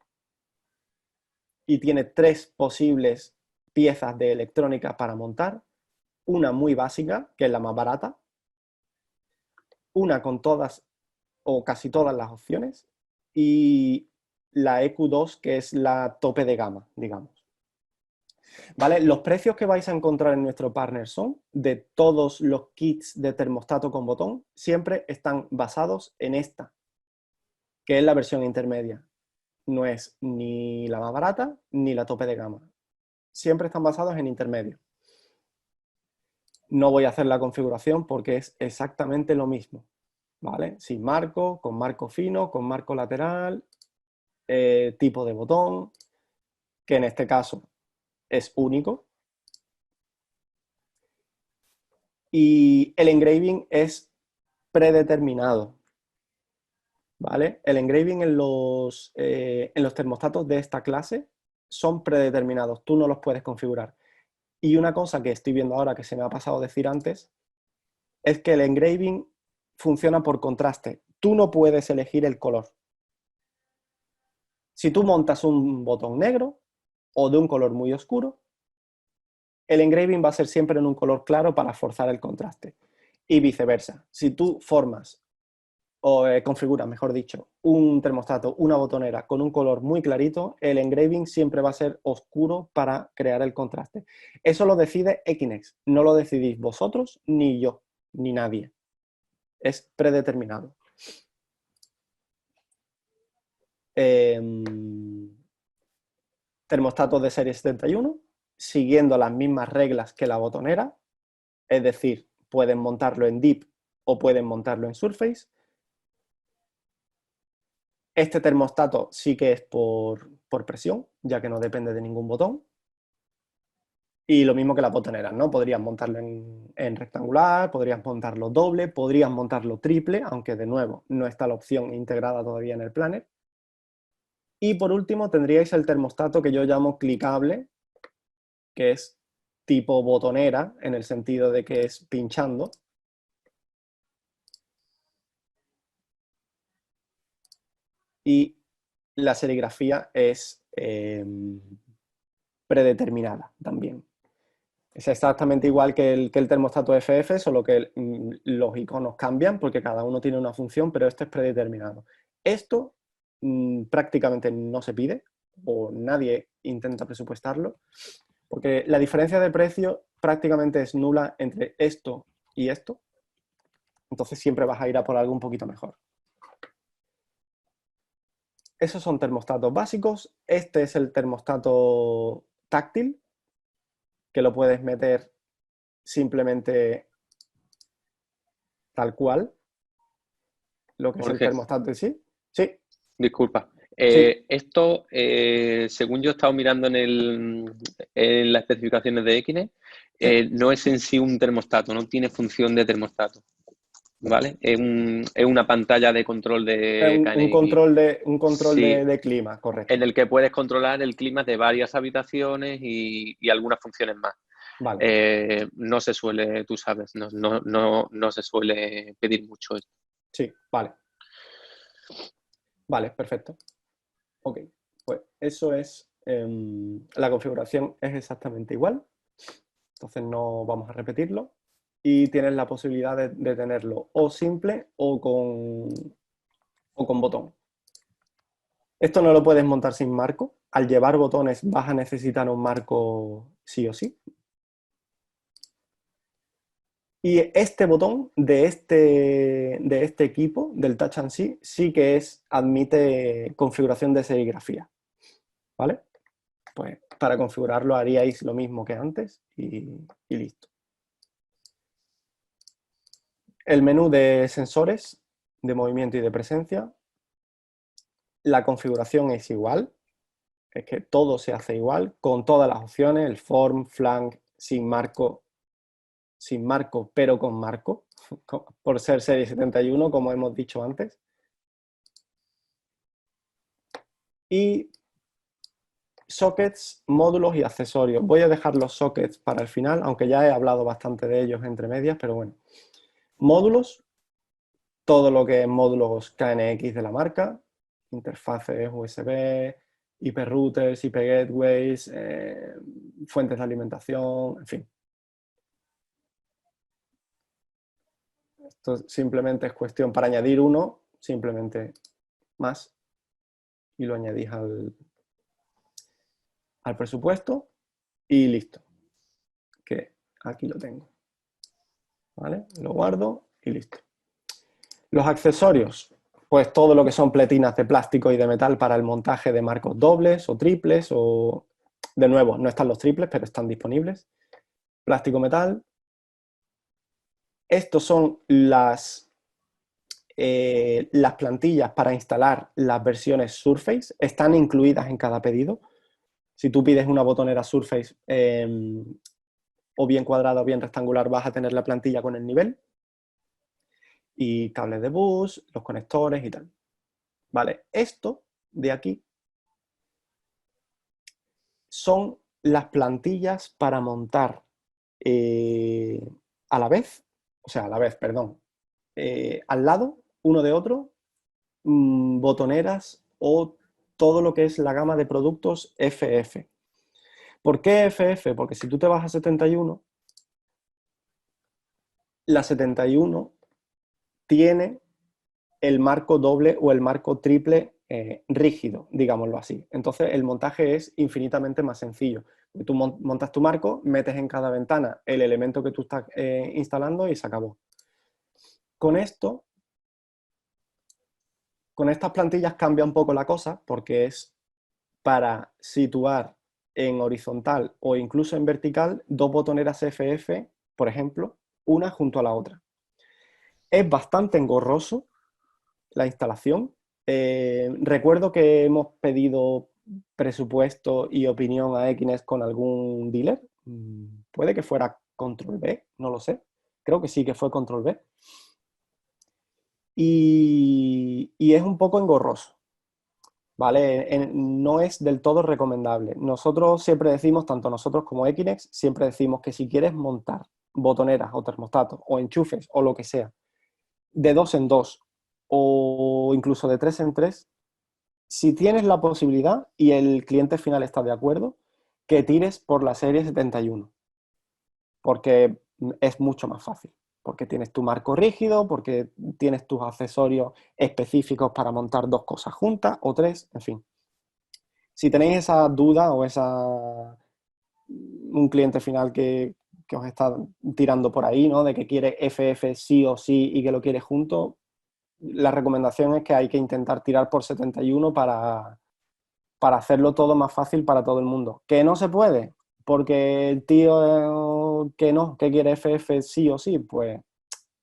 y tiene 3 posibles piezas de electrónica para montar. Una muy básica, que es la más barata, una con todas o casi todas las opciones, y la EQ2, que es la tope de gama, digamos. ¿Vale? Los precios que vais a encontrar en nuestro partner son de todos los kits de termostato con botón, siempre están basados en esta, que es la versión intermedia. No es ni la más barata ni la tope de gama. Siempre están basados en intermedio. No voy a hacer la configuración porque es exactamente lo mismo, ¿vale? Sin marco, con marco fino, con marco lateral, tipo de botón, que en este caso es único. Y el engraving es predeterminado, ¿vale? El engraving en los termostatos de esta clase son predeterminados, tú no los puedes configurar. Y una cosa que estoy viendo ahora que se me ha pasado decir antes, es que el engraving funciona por contraste. Tú no puedes elegir el color. Si tú montas un botón negro o de un color muy oscuro, el engraving va a ser siempre en un color claro para forzar el contraste. Y viceversa. Si tú formas o configuras, mejor dicho, un termostato, una botonera con un color muy clarito, el engraving siempre va a ser oscuro para crear el contraste. Eso lo decide Equinex, no lo decidís vosotros, ni yo, ni nadie. Es predeterminado. Termostatos de serie 71, siguiendo las mismas reglas que la botonera, es decir, pueden montarlo en Deep o pueden montarlo en Surface. Este termostato sí que es por presión, ya que no depende de ningún botón. Y lo mismo que las botoneras, ¿no? Podrías montarlo en rectangular, podrías montarlo doble, podrías montarlo triple, aunque de nuevo no está la opción integrada todavía en el planner. Y por último tendríais el termostato que yo llamo clicable, que es tipo botonera, en el sentido de que es pinchando. y la serigrafía es predeterminada también. Es exactamente igual que el termostato FF, solo que los iconos cambian porque cada uno tiene una función, pero esto es predeterminado. Esto prácticamente no se pide o nadie intenta presupuestarlo, porque la diferencia de precio prácticamente es nula entre esto y esto, entonces siempre vas a ir a por algo un poquito mejor. Esos son termostatos básicos. Este es el termostato táctil, que lo puedes meter simplemente tal cual, lo que es el Jorge, termostato en sí. Sí, disculpa. sí. Esto, según yo he estado mirando en las especificaciones de Equine, Sí. no es en sí un termostato, no tiene función de termostato, ¿vale? Es una pantalla de control de Un KNX. control Sí, de clima, en correcto. el que puedes controlar el clima de varias habitaciones y algunas funciones más. Vale, No se suele, tú sabes, no se suele pedir mucho esto. sí, vale. Vale, perfecto. Ok, pues eso es, la configuración es exactamente igual, entonces no vamos a repetirlo. Y tienes la posibilidad de tenerlo o simple o con botón. Esto no lo puedes montar sin marco. Al llevar botones vas a necesitar un marco sí o sí. Y este botón de este equipo, del Touch and See, sí que admite configuración de serigrafía. ¿Vale? Pues para configurarlo haríais lo mismo que antes y listo. El menú de sensores de movimiento y de presencia. La configuración es igual, es que todo se hace igual, con todas las opciones, el form, flank, sin marco pero con marco, por ser serie 71, como hemos dicho antes. Y sockets, módulos y accesorios. Voy a dejar los sockets para el final, aunque ya he hablado bastante de ellos entre medias, pero bueno. Módulos, todo lo que es módulos KNX de la marca, interfaces USB, IP routers, IP gateways, fuentes de alimentación, en fin. Esto simplemente es cuestión para añadir uno, simplemente más, y lo añadís al presupuesto y listo, que aquí lo tengo. ¿Vale? Lo guardo y listo. Los accesorios, pues todo lo que son pletinas de plástico y de metal para el montaje de marcos dobles o triples, o de nuevo, no están los triples, pero están disponibles. Plástico metal. Estos son las plantillas para instalar las versiones Surface, están incluidas en cada pedido. Si tú pides una botonera Surface o bien cuadrada o bien rectangular, vas a tener la plantilla con el nivel y cables de bus, los conectores y tal. Vale, esto de aquí son las plantillas para montar a la vez, perdón, al lado, uno de otro, botoneras o todo lo que es la gama de productos FF. ¿Por qué FF? Porque si tú te vas a 71, la 71 tiene el marco doble o el marco triple rígido, digámoslo así. Entonces el montaje es infinitamente más sencillo. Tú montas tu marco, metes en cada ventana el elemento que tú estás instalando y se acabó. Con esto, con estas plantillas cambia un poco la cosa porque es para situar en horizontal o incluso en vertical dos botoneras FF, por ejemplo, una junto a la otra. Es bastante engorroso la instalación. Recuerdo que hemos pedido presupuesto y opinión a Equines con algún dealer. Puede que fuera Control B, no lo sé. Creo que sí que fue Control B. Y es un poco engorroso, ¿vale? No es del todo recomendable. Nosotros siempre decimos, tanto nosotros como Equines, siempre decimos que si quieres montar botoneras o termostatos o enchufes o lo que sea, de dos en dos o incluso de tres en tres, si tienes la posibilidad y el cliente final está de acuerdo, que tires por la serie 71, porque es mucho más fácil, porque tienes tu marco rígido, porque tienes tus accesorios específicos para montar dos cosas juntas o tres, en fin. Si tenéis esa duda o un cliente final que os está tirando por ahí, ¿no? De que quiere FF sí o sí y que lo quiere junto, la recomendación es que hay que intentar tirar por 71 para hacerlo todo más fácil para todo el mundo. ¿Que no se puede? Porque el tío que no, que quiere FF sí o sí, pues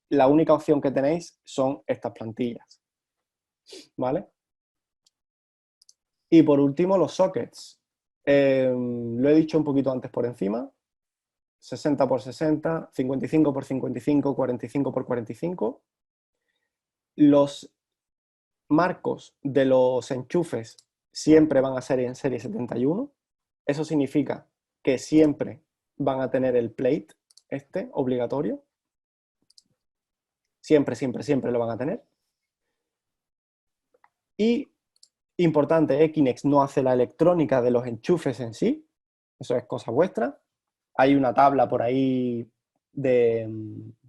la única opción que tenéis son estas plantillas, ¿vale? Y por último, los sockets. Lo he dicho un poquito antes por encima, 60 por 60, 55 por 55, 45 por 45. Los marcos de los enchufes siempre van a ser en serie 71. Eso significa que siempre van a tener el plate este obligatorio. Siempre, siempre, siempre lo van a tener. Y, importante, Equinix no hace la electrónica de los enchufes en sí. Eso es cosa vuestra. Hay una tabla por ahí de...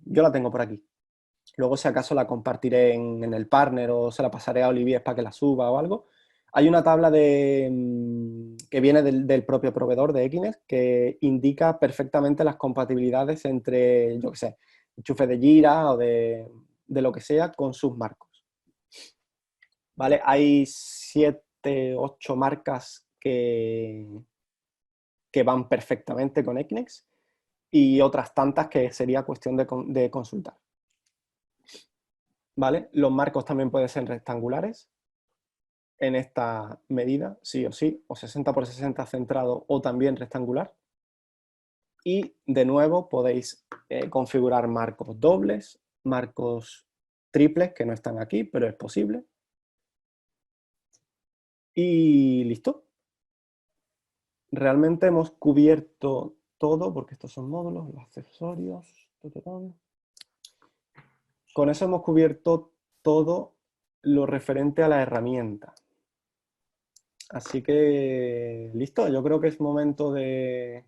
Yo la tengo por aquí. Luego, si acaso, la compartiré en el partner o se la pasaré a Olivier para que la suba o algo. Hay una tabla que viene del propio proveedor de Equinix que indica perfectamente las compatibilidades entre, yo qué sé, enchufe de Jira o de lo que sea con sus marcos. ¿Vale? Hay 7, 8 marcas que van perfectamente con Equinix y otras tantas que sería cuestión de consultar. ¿Vale? Los marcos también pueden ser rectangulares en esta medida, sí o sí, o 60 por 60 centrado o también rectangular. Y de nuevo podéis configurar marcos dobles, marcos triples, que no están aquí, pero es posible. Y listo. Realmente hemos cubierto todo, porque estos son módulos, los accesorios. Con eso hemos cubierto todo lo referente a la herramienta. Así que, listo, yo creo que es momento de...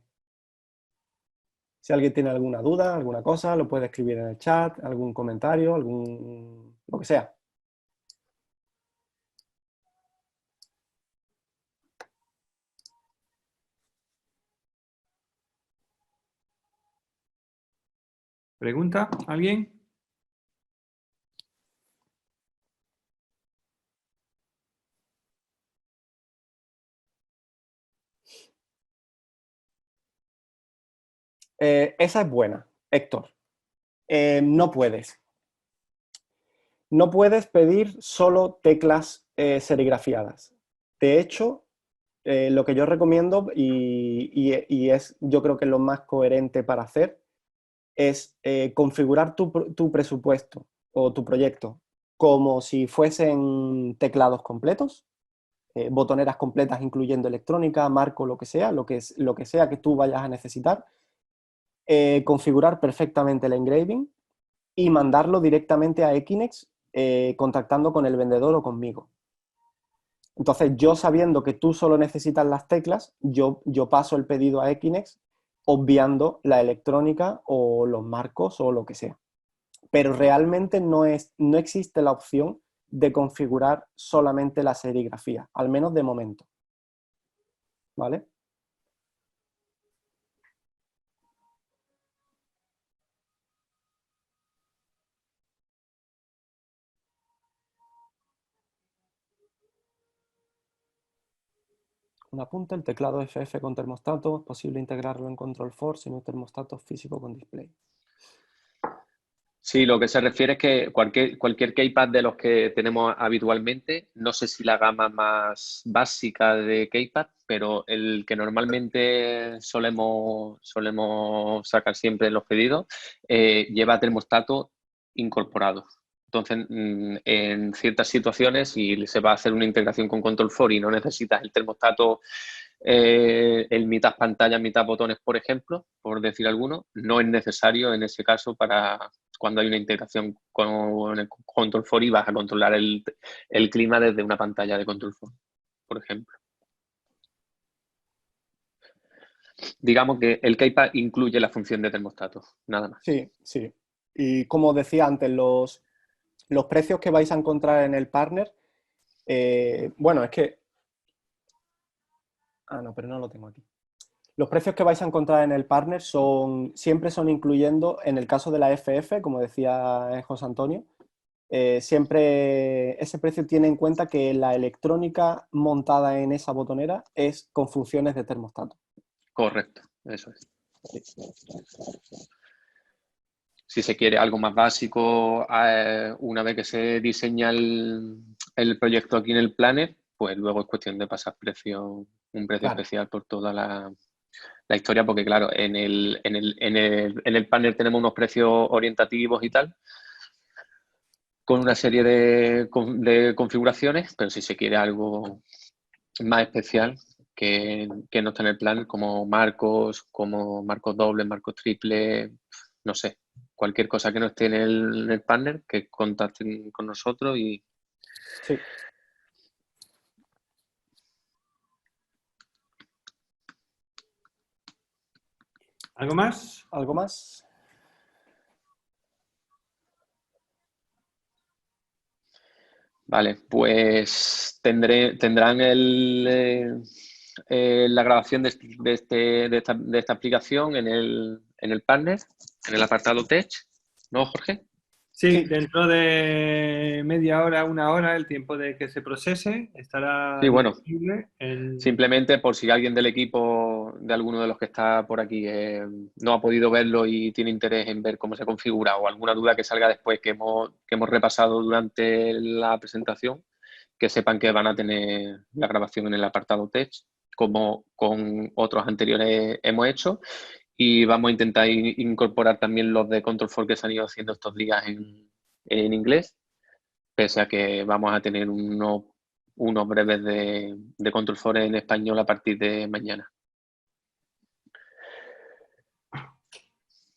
Si alguien tiene alguna duda, alguna cosa, lo puede escribir en el chat, algún comentario, lo que sea. ¿Pregunta? ¿Alguien? Esa es buena, Héctor. No puedes. No puedes pedir solo teclas serigrafiadas. De hecho, lo que yo recomiendo, y es yo creo que lo más coherente para hacer, es configurar tu presupuesto o tu proyecto como si fuesen teclados completos, botoneras completas incluyendo electrónica, marco, lo que sea que tú vayas a necesitar, configurar perfectamente el engraving y mandarlo directamente a Equinix contactando con el vendedor o conmigo. Entonces, yo sabiendo que tú solo necesitas las teclas, yo paso el pedido a Equinix obviando la electrónica o los marcos o lo que sea. Pero realmente no existe la opción de configurar solamente la serigrafía, al menos de momento. ¿Vale? Un apunte, el teclado FF con termostato, es posible integrarlo en Control Force sin un termostato físico con display. Sí, lo que se refiere es que cualquier keypad de los que tenemos habitualmente, no sé si la gama más básica de keypad, pero el que normalmente solemos sacar siempre en los pedidos, lleva termostato incorporado. Entonces, en ciertas situaciones, si se va a hacer una integración con Control 4 y no necesitas el termostato, el mitad pantalla, mitad botones, por ejemplo, por decir alguno, no es necesario en ese caso para cuando hay una integración con el Control 4 y vas a controlar el clima desde una pantalla de Control 4, por ejemplo. Digamos que el KeyPad incluye la función de termostato, nada más. Sí, sí. Y como decía antes, los precios que vais a encontrar en el partner, bueno, es que... Ah, no, pero no lo tengo aquí. Los precios que vais a encontrar en el partner siempre son incluyendo, en el caso de la FF, como decía José Antonio, siempre ese precio tiene en cuenta que la electrónica montada en esa botonera es con funciones de termostato. Correcto, eso es. Si se quiere algo más básico, una vez que se diseña el proyecto aquí en el Planner, pues luego es cuestión de pasar un precio Claro. especial por toda la historia, porque claro, en el Planner tenemos unos precios orientativos y tal, con una serie de configuraciones, pero si se quiere algo más especial que no está en el plan, como marcos dobles, marcos triples, no sé, cualquier cosa que no esté en el partner, que contacten con nosotros y... Sí. ¿Algo más? ¿Algo más? Vale, pues tendrán la grabación de esta aplicación en el partner, en el apartado Tech, ¿no, Jorge? Sí, Sí. dentro de media hora, una hora, el tiempo de que se procese, estará Sí, bueno, disponible en... simplemente por si alguien del equipo, de alguno de los que está por aquí, no ha podido verlo y tiene interés en ver cómo se configura o alguna duda que salga después que hemos repasado durante la presentación, que sepan que van a tener la grabación en el apartado Tech, como con otros anteriores hemos hecho, y vamos a intentar incorporar también los de Control 4 que se han ido haciendo estos días en inglés, pese a que vamos a tener unos breves de Control 4 en español a partir de mañana.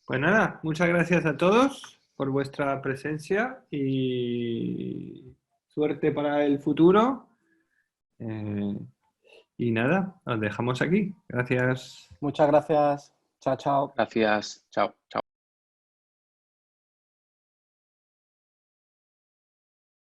Pues nada, muchas gracias a todos por vuestra presencia y suerte para el futuro. Y nada, os dejamos aquí. Gracias. Muchas gracias. Chao, chao. Gracias. Chao. Chao.